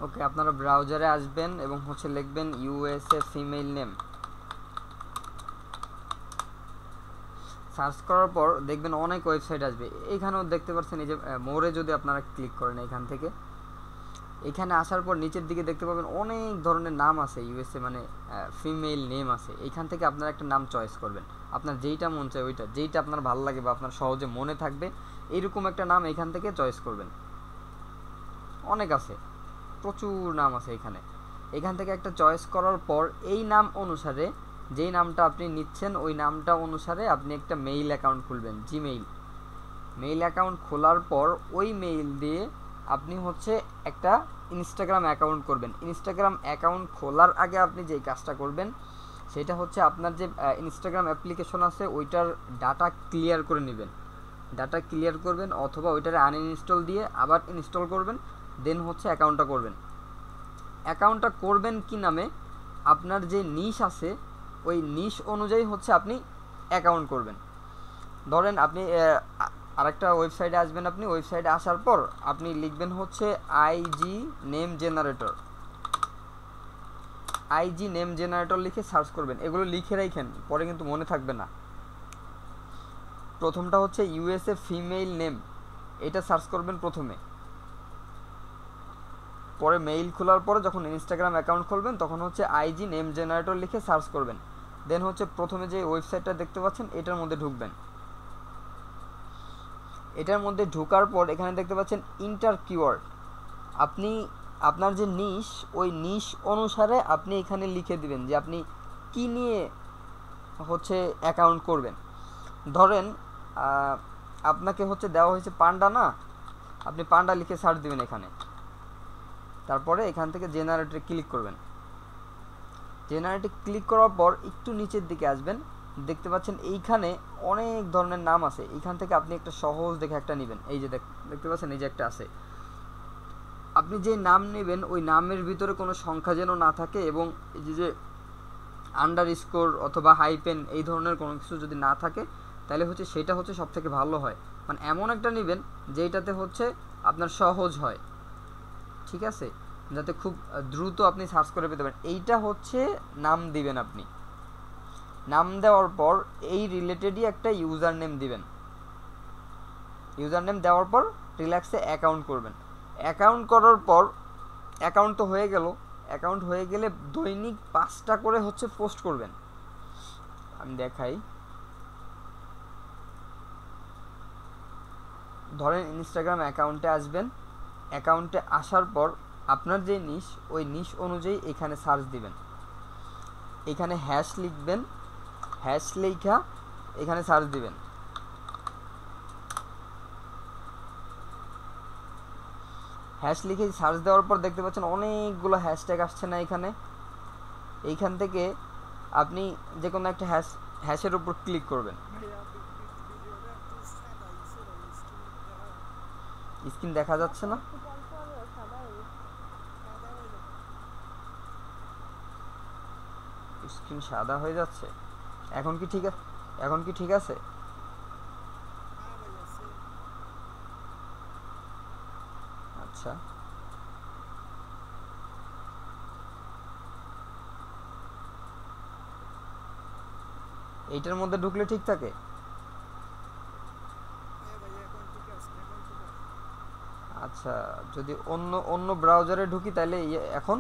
ওকে, আপনারা ব্রাউজারে আসবেন এবং লিখবেন ইউএসএ ফিমেল নেম। সার্চ করার পর দেখবেন অনেক ওয়েবসাইট আসবে। এইখানেও দেখতে পাচ্ছেন এই যে মোরে যদি আপনারা ক্লিক করেন এখান থেকে, এখানে আসার পর নিচের দিকে দেখতে পাবেন অনেক ধরনের নাম আছে ইউএসএ মানে ফিমেল নেম আছে। এইখান থেকে আপনারা একটা নাম চয়েস করবেন, আপনার যেইটা মন চায় ওইটা, যেইটা আপনার ভালো লাগে বা আপনার সহজে মনে থাকবে এইরকম একটা নাম এখান থেকে চয়েস করবেন। অনেক আছে, প্রচুর নাম আছে এখানে। এখান থেকে একটা চয়েস করার পর এই নাম অনুসারে, যেই নামটা আপনি নিচ্ছেন ওই নামটা অনুসারে আপনি একটা মেইল অ্যাকাউন্ট খুলবেন, জিমেইল। মেইল অ্যাকাউন্ট খোলার পর ওই মেইল দিয়ে আপনি একটা ইনস্টাগ্রাম অ্যাকাউন্ট করবেন। ইনস্টাগ্রাম অ্যাকাউন্ট খোলার আগে আপনি যেই কাজটা করবেন সেটা আপনার যে ইনস্টাগ্রাম অ্যাপ্লিকেশন আছে ওইটার ডাটা ক্লিয়ার করে নেবেন। ডাটা ক্লিয়ার করবেন অথবা ওইটারে আনইনস্টল দিয়ে আবার ইনস্টল করবেন, দেন অ্যাকাউন্টটা করবেন। অ্যাকাউন্টটা করবেন কি নামে, আপনার যে নিশ আছে ওই নিশ অনুযায়ী আপনি অ্যাকাউন্ট করবেন। ধরেন আপনি আরেকটা ওয়েবসাইটে আসবেন, আপনি ওয়েবসাইটে আসার পর আপনি লিখবেন IG name generator. IG name generator লিখে সার্চ করবেন। এগুলো লিখে রাখেন, পরে কিন্তু মনে থাকবে না। প্রথমটা ইউএসএ ফিমেল নেম, এটা সার্চ করবেন প্রথমে। পরে মেইল খোলার পরে যখন ইনস্টাগ্রাম অ্যাকাউন্ট খুলবেন তখন আইজি নেম জেনারেটর লিখে সার্চ করবেন। দেন প্রথমে যে ওয়েবসাইটটা দেখতে পাচ্ছেন এটার মধ্যে ঢুকবেন। এটার মধ্যে ঢোকার পর এখানে দেখতে পাচ্ছেন ইন্টার কিওয়ার্ড। আপনি আপনার যে নিশ ওই নিশ অনুসারে আপনি এখানে লিখে দিবেন যে আপনি কি নিয়ে অ্যাকাউন্ট করবেন। ধরেন আপনাকে দেওয়া হয়েছে পান্ডা, না, আপনি পান্ডা লিখে সার্চ দিবেন এখানে। তারপরে এখান থেকে জেনারেটরে ক্লিক করবেন। জেনারেটরে ক্লিক করার পর একটু নিচের দিকে আসবেন, দেখতে পাচ্ছেন এইখানে অনেক ধরনের নাম আছে। এইখান থেকে আপনি একটা সহজ দেখে একটা নেবেন। এই যে দেখতে পাচ্ছেন এই যে একটা আছে। আপনি যে নাম নেবেন ওই নামের ভিতরে কোনো সংখ্যা যেন না থাকে এবং এই যে আন্ডার স্কোর অথবা হাইপেন এই ধরনের কোনো কিছু যদি না থাকে তাহলে সেটা সব থেকে ভালো হয়। মানে এমন একটা নেবেন যেইটাতে আপনার সহজ হয়, ঠিক আছে, যাতে খুব দ্রুত আপনি সার্চ করে পেতে পারেন। এইটা নাম দিবেন আপনি। নাম দেওয়ার পর এই রিলেটেডই একটা ইউজার নেম দিবেন। ইউজার নেম দেওয়ার পর রিল্যাক্সে অ্যাকাউন্ট করবেন। অ্যাকাউন্ট করার পর অ্যাকাউন্ট তো হয়ে গেল। অ্যাকাউন্ট হয়ে গেলে দৈনিক 5টা করে পোস্ট করবেন। আমি দেখাই। ধরেন ইনস্টাগ্রাম অ্যাকাউন্টে আসবেন। অ্যাকাউন্টে আসার পর আপনার যে নিশ ওই নিশ অনুযায়ী এখানে সার্চ দিবেন। এখানে হ্যাশ লিখবেন, হ্যাশ লেখা এখানে সার্চ দিবেন। হ্যাশ লিখে সার্চ দেওয়ার পর দেখতে পাচ্ছেন অনেকগুলো হ্যাশট্যাগ আসছে না এখানে। এইখান থেকে আপনি যে কোনো একটা হ্যাশের উপর ক্লিক করবেন। স্ক্রিন দেখা যাচ্ছে না? স্ক্রিন সাদা হয়ে যাচ্ছে। এখন কি ঠিক আছে? এখন কি ঠিক আছে? আচ্ছা, এইটার মধ্যে ঢুকলে ঠিক থাকে। আচ্ছা, যদি অন্য অন্য ব্রাউজারে ঢুকি তাহলে এখন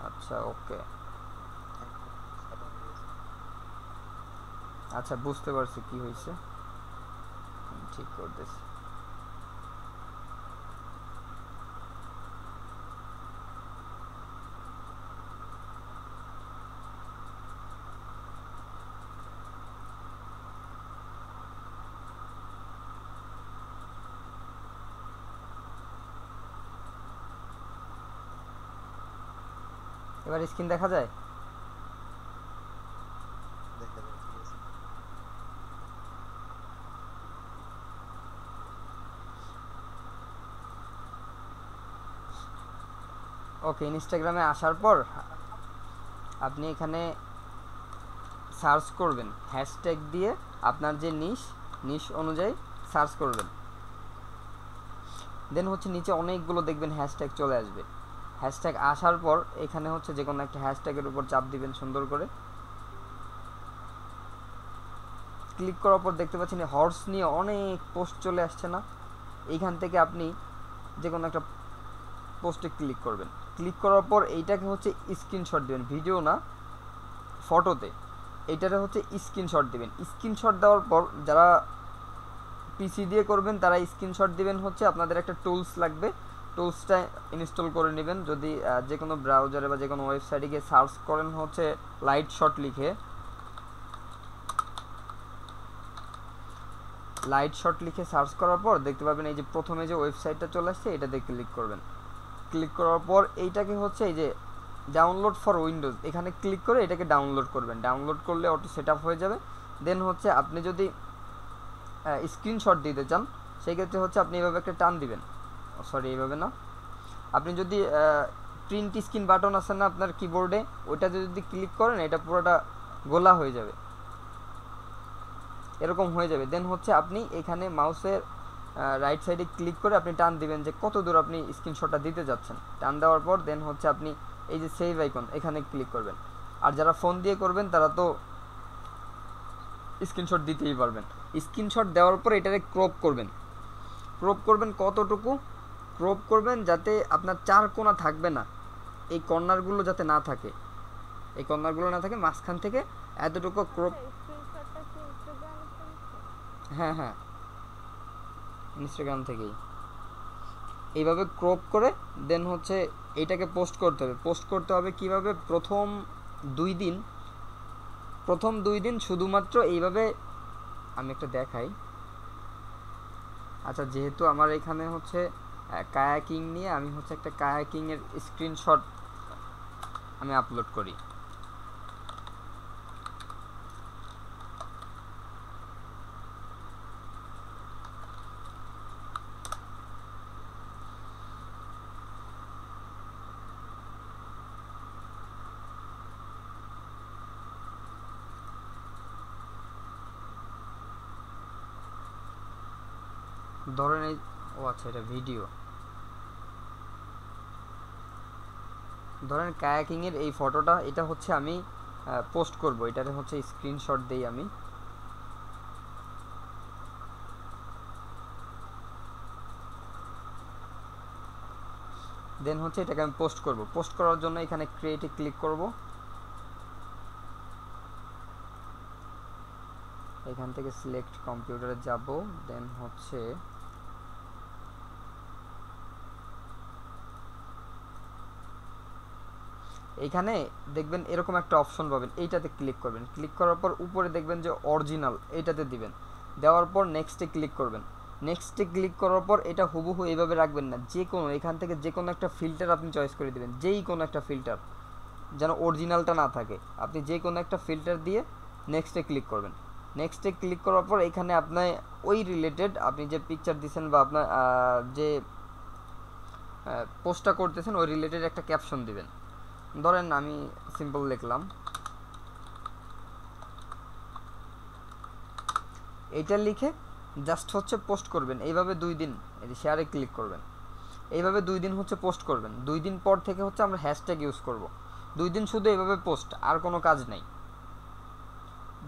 আচ্ছা, ওকে, আচ্ছা, বুঝতে পারছি কি হয়েছে, ঠিক করতেছি। এবার স্ক্রিন দেখা যায়? ওকে, ইনস্টাগ্রামে আসার পর আপনি এখানে সার্চ করবেন হ্যাশট্যাগ দিয়ে আপনার যে নিশ নিশ অনুযায়ী সার্চ করবেন। দেন হচ্ছে নিচে অনেকগুলো দেখবেন হ্যাশট্যাগ চলে আসবে। হ্যাশট্যাগ আসার পর এখানে হচ্ছে যে কোনো একটা হ্যাশট্যাগের উপর চাপ দিবেন সুন্দর করে। ক্লিক করার পর দেখতে পাচ্ছেন হর্স নিয়ে অনেক পোস্ট চলে আসছে না? এইখান থেকে আপনি যে কোনো একটা পোস্টে ক্লিক করবেন। ক্লিক করার পর এইটাকে হচ্ছে স্ক্রিনশট দিবেন, ভিডিও না ফটোতে। এইটারে হচ্ছে স্ক্রিনশট দিবেন। স্ক্রিনশট দেওয়ার পর যারা পিসি দিয়ে করবেন তারা স্ক্রিনশট দিবেন হচ্ছে আপনাদের একটা টুলস লাগবে, টুলসটা ইনস্টল করে নেবেন। যদি যে কোনো ব্রাউজারে বা যে কোনো ওয়েবসাইটে গিয়ে সার্চ করেন হচ্ছে লাইট শট লিখে, লাইট শট লিখে সার্চ করার পর দেখতে পাবেন এই যে প্রথমে যে ওয়েবসাইটটা চলে আসছে এটাতে ক্লিক করবেন। ক্লিক করার পর এইটাকে হচ্ছে এই যে ডাউনলোড ফর উইন্ডোজ এখানে ক্লিক করে এটাকে ডাউনলোড করবেন। ডাউনলোড করলে অটো সেট আপ হয়ে যাবে। দেন হচ্ছে আপনি যদি স্ক্রিনশট দিতে চান সেই ক্ষেত্রে হচ্ছে আপনি এইভাবে একটা টান দিবেন, সরি এইভাবে না, আপনি যদি প্রিন্ট স্ক্রিন বাটন আছে না আপনার কিবোর্ডে, ওইটা যদি ক্লিক করেন এটা পুরোটা গোলা হয়ে যাবে, এরকম হয়ে যাবে। দেন হচ্ছে আপনি এখানে মাউসের রাইট সাইডে ক্লিক করে আপনি টান দিবেন যে কত দূর আপনি স্ক্রিনশটটা দিতে যাচ্ছেন। টান দেওয়ার পর দেন হচ্ছে আপনি এই যে সেভ আইকন এখানে ক্লিক করবেন। আর যারা ফোন দিয়ে করবেন তারা তো স্ক্রিনশট দিতেই পারবেন। স্ক্রিনশট দেওয়ার পর এটাকে ক্রপ করবেন। ক্রপ করবেন কতটুকু? ক্রপ করবেন যাতে আপনার চার কোণা থাকবে না, এই কর্নারগুলো যাতে না থাকে, এই কর্নারগুলো না থাকে, মাঝখান থেকে এতটুকু ক্রপ। হ্যাঁ হ্যাঁ, ইনস্টাগ্রাম থেকেই এইভাবে ক্রপ করে দেন হচ্ছে এইটাকে পোস্ট করতে হবে। পোস্ট করতে হবে কিভাবে? প্রথম 2 দিন শুধুমাত্র এইভাবে, আমি একটা দেখাই। আচ্ছা, যেহেতু আমার এখানে হচ্ছে কায়াকিং নিয়ে, আমি হচ্ছে একটা কায়াকিংয়ের স্ক্রিনশট আমি আপলোড করি। ধরেন এই, ও আচ্ছা এটা ভিডিও। ধরেন কায়াকিংয়ের এই ফটোটা, এটা হচ্ছে আমি পোস্ট করব, এটারে হচ্ছে স্ক্রিনশট দেই আমি। দেন হচ্ছে এটাকে আমি পোস্ট করব। পোস্ট করার জন্য এখানে ক্রিয়েটে ক্লিক করব। এখান থেকে সিলেক্ট কম্পিউটারে যাব। দেন হচ্ছে এইখানে দেখবেন এরকম একটা অপশন পাবেন, এইটাতে ক্লিক করবেন। ক্লিক করার পর উপরে দেখবেন যে অরিজিনাল, এইটাতে দিবেন। দেওয়ার পর নেক্সটে ক্লিক করবেন। নেক্সটে ক্লিক করার পর এটা হুবহু এইভাবে রাখবেন না, যে কোনো এখান থেকে যে কোনো একটা ফিল্টার আপনি চয়েস করে দিবেন, যেই কোনো একটা ফিল্টার, যেন অরিজিনালটা না থাকে। আপনি যে কোনো একটা ফিল্টার দিয়ে নেক্সটে ক্লিক করবেন। নেক্সটে ক্লিক করার পর এখানে আপনার ওই রিলেটেড আপনি যে পিকচার দিয়েছেন বা আপনার যে পোস্টটা করতেছেন ওই রিলেটেড একটা ক্যাপশন দিবেন। ধরেন আমি সিম্পল লিখলাম, এইটা লিখে জাস্ট হচ্ছে পোস্ট করবেন। এইভাবে 2 দিন, এই যে শেয়ারে ক্লিক করবেন, এইভাবে 2 দিন হচ্ছে পোস্ট করবেন। 2 দিন পর থেকে হচ্ছে আমরা হ্যাশট্যাগ ইউজ করব। 2 দিন শুধু এইভাবে পোস্ট, আর কোনো কাজ নাই।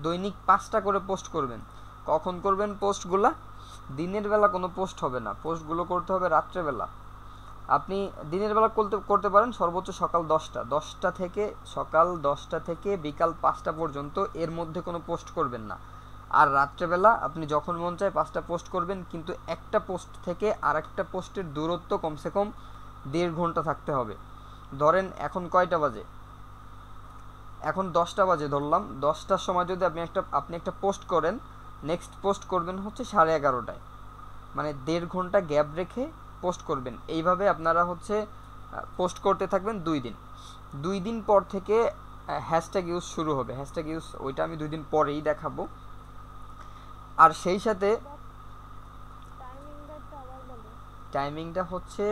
দৈনিক 5টা করে পোস্ট করবেন। কখন করবেন পোস্টগুলা? দিনের বেলা কোনো পোস্ট হবে না, পোস্টগুলো করতে হবে রাত্রেবেলা। আপনি দিনের বেলা করতে পারেন সর্বোচ্চ সকাল 10টা থেকে বিকাল 5টা পর্যন্ত, এর মধ্যে কোনো পোস্ট করবেন না। আর রাত্রেবেলা আপনি যখন মন চায় 5টা পোস্ট করবেন, কিন্তু একটা পোস্ট থেকে আরেকটা পোস্টের দূরত্ব কমসে কম 1.5 ঘন্টা থাকতে হবে। ধরেন এখন কয়টা বাজে? এখন 10টা বাজে ধরলাম। 10টার সময় যদি আপনি একটা পোস্ট করেন, নেক্সট পোস্ট করবেন হচ্ছে 11:30টায়, মানে 1.5 ঘন্টা গ্যাপ রেখে পোস্ট করবেন। এইভাবে আপনারা হচ্ছে পোস্ট করতে থাকবেন 2 দিন। 2 দিন পর থেকে হ্যাশট্যাগ ইউজ শুরু হবে। হ্যাশট্যাগ ইউজ ওইটা আমি 2 দিন পরেই দেখাবো। আর সেই সাথে টাইমিংটা হচ্ছে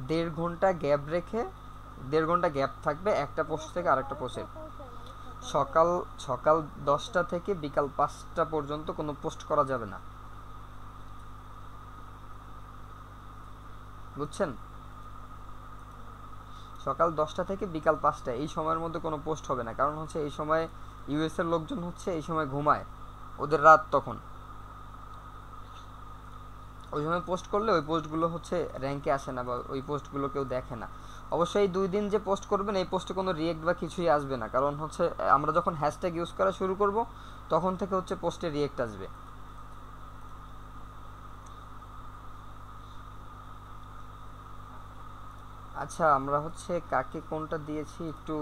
1.5 ঘন্টা গ্যাপ রেখে, 1.5 ঘন্টা গ্যাপ থাকবে একটা পোস্ট থেকে আরেকটা পোস্টের। সকাল সকাল 10টা থেকে বিকাল 5টা পর্যন্ত কোনো পোস্ট করা যাবে না। বুঝছেন? সকাল 10টা থেকে বিকাল 5টা এই সময়ের মধ্যে কোনো পোস্ট হবে না, কারণ হচ্ছে এই সময় ইউএস এর লোকজন হচ্ছে এই সময় ঘুমায়, ওদের রাত তখন। ওই সময় পোস্ট করলে ওই পোস্টগুলো হচ্ছে র্যাঙ্কে আসে না বা ওই পোস্টগুলো কেউ দেখে না। অবশ্যই 2 দিন যে পোস্ট করবেন এই পোস্টে কোনো রিয়েক্ট বা কিছুই আসবে না, কারণ হচ্ছে আমরা যখন হ্যাশট্যাগ ইউজ করা শুরু করব তখন থেকে হচ্ছে পোস্টে রিয়েক্ট আসবে। আচ্ছা, আমরা হচ্ছে কাকে কোনটা দিয়েছি একটু